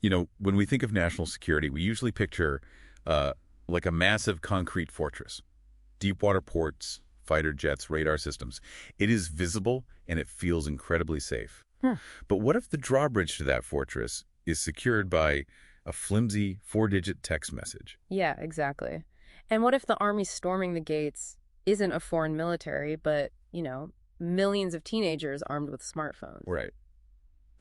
When we think of national security, we usually picture like a massive concrete fortress, deep water ports, fighter jets, radar systems. It is visible and it feels incredibly safe. But what if the drawbridge to that fortress is secured by a flimsy 4-digit text message? Yeah, exactly. And what if the army storming the gates isn't a foreign military, but, millions of teenagers armed with smartphones? Right.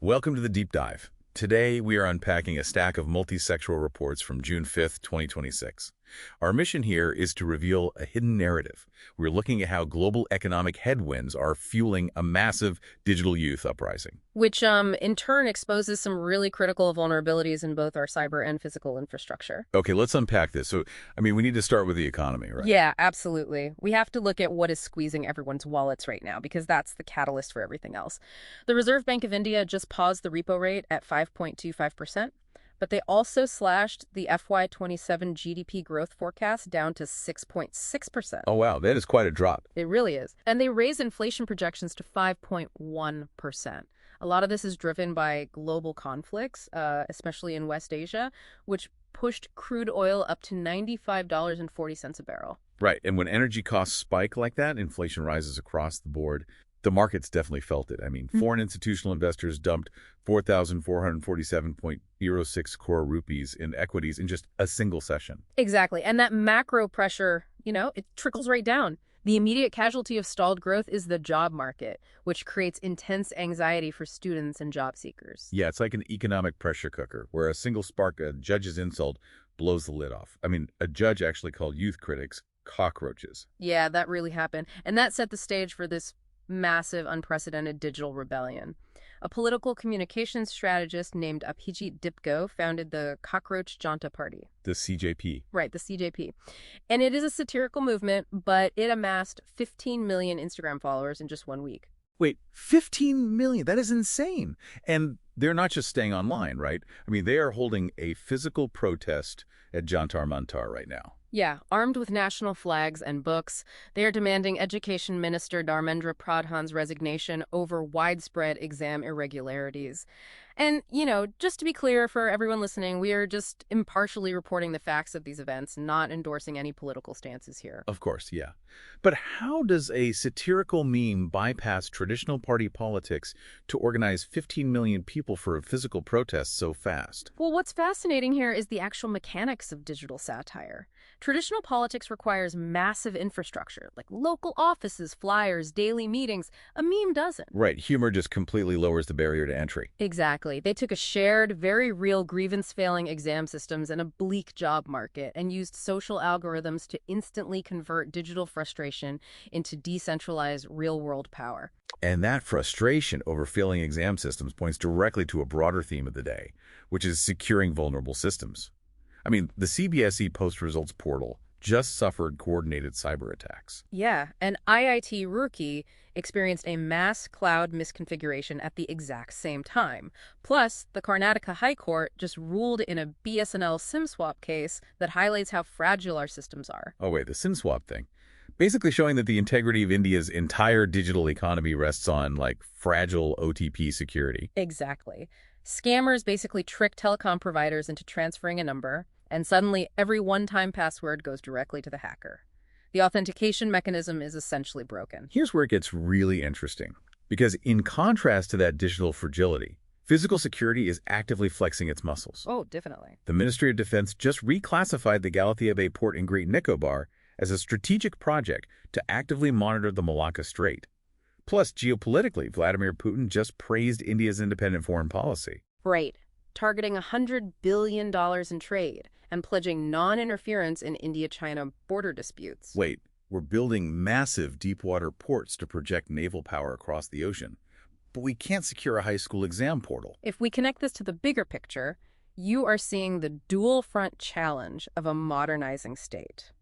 Welcome to the Deep Dive. Today, we are unpacking a stack of multi-sectoral reports from June 5th, 2026. Our mission here is to reveal a hidden narrative. We're looking at how global economic headwinds are fueling a massive digital youth uprising. Which, in turn, exposes some really critical vulnerabilities in both our cyber and physical infrastructure. Okay, let's unpack this. We need to start with the economy, right? Yeah, absolutely. We have to look at what is squeezing everyone's wallets right now, because that's the catalyst for everything else. The Reserve Bank of India just paused the repo rate at 5.25%. But they also slashed the FY27 GDP growth forecast down to 6.6%. Oh, wow. That is quite a drop. It really is. And they raised inflation projections to 5.1%. A lot of this is driven by global conflicts, especially in West Asia, which pushed crude oil up to $95.40 a barrel. Right. And when energy costs spike like that, inflation rises across the board. The markets definitely felt it. Foreign institutional investors dumped 4,447.06 crore rupees in equities in just a single session. Exactly. And that macro pressure, it trickles right down. The immediate casualty of stalled growth is the job market, which creates intense anxiety for students and job seekers. Yeah, it's like an economic pressure cooker, where a single spark, a judge's insult, blows the lid off. A judge actually called youth critics cockroaches. Yeah, that really happened. And that set the stage for this massive, unprecedented digital rebellion. A political communications strategist named Abhijit Dipko founded the Cockroach Janta party. The CJP. Right, the CJP. And it is a satirical movement, but it amassed 15 million Instagram followers in just 1 week. Wait, 15 million? That is insane. And they're not just staying online, right? They are holding a physical protest at Jantar Mantar right now. Yeah, armed with national flags and books, they are demanding Education Minister Dharmendra Pradhan's resignation over widespread exam irregularities. And, just to be clear for everyone listening, we are just impartially reporting the facts of these events, not endorsing any political stances here. Of course, yeah. But how does a satirical meme bypass traditional party politics to organize 15 million people for a physical protest so fast? Well, what's fascinating here is the actual mechanics of digital satire. Traditional politics requires massive infrastructure, like local offices, flyers, daily meetings. A meme doesn't. Right, humor just completely lowers the barrier to entry. Exactly. They took a shared, very real grievance-failing exam systems and a bleak job market and used social algorithms to instantly convert digital frustration into decentralized real-world power. And that frustration over failing exam systems points directly to a broader theme of the day, which is securing vulnerable systems. The CBSE post-results portal just suffered coordinated cyber attacks. Yeah, and IIT Roorkee experienced a mass cloud misconfiguration at the exact same time. Plus, the Karnataka High Court just ruled in a BSNL SIM swap case that highlights how fragile our systems are. Oh, wait, the SIM swap thing. Basically showing that the integrity of India's entire digital economy rests on, fragile OTP security. Exactly. Scammers basically trick telecom providers into transferring a number, and suddenly every one-time password goes directly to the hacker. The authentication mechanism is essentially broken. Here's where it gets really interesting, because in contrast to that digital fragility, physical security is actively flexing its muscles. Oh, definitely. The Ministry of Defense just reclassified the Galathea Bay port in Great Nicobar as a strategic project to actively monitor the Malacca Strait. Plus, geopolitically, Vladimir Putin just praised India's independent foreign policy. Right. Targeting $100 billion in trade and pledging non-interference in India-China border disputes. Wait, we're building massive deep-water ports to project naval power across the ocean, but we can't secure a high school exam portal. If we connect this to the bigger picture, you are seeing the dual-front challenge of a modernizing state.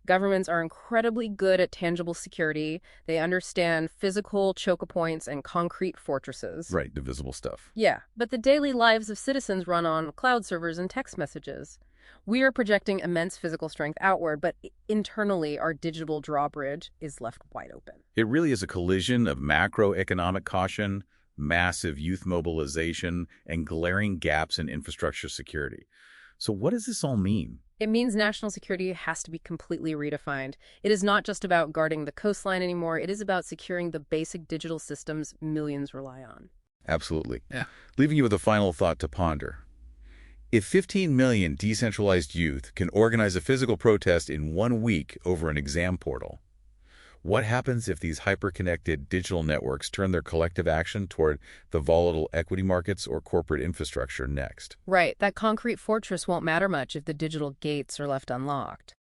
Governments are incredibly good at tangible security. They understand physical choke points and concrete fortresses. Right, the visible stuff. Yeah, but the daily lives of citizens run on cloud servers and text messages. We are projecting immense physical strength outward, but internally our digital drawbridge is left wide open. It really is a collision of macroeconomic caution, massive youth mobilization, and glaring gaps in infrastructure security. So what does this all mean? It means national security has to be completely redefined. It is not just about guarding the coastline anymore. It is about securing the basic digital systems millions rely on. Absolutely. Yeah. Leaving you with a final thought to ponder. If 15 million decentralized youth can organize a physical protest in 1 week over an exam portal, what happens if these hyper-connected digital networks turn their collective action toward the volatile equity markets or corporate infrastructure next? Right, that concrete fortress won't matter much if the digital gates are left unlocked.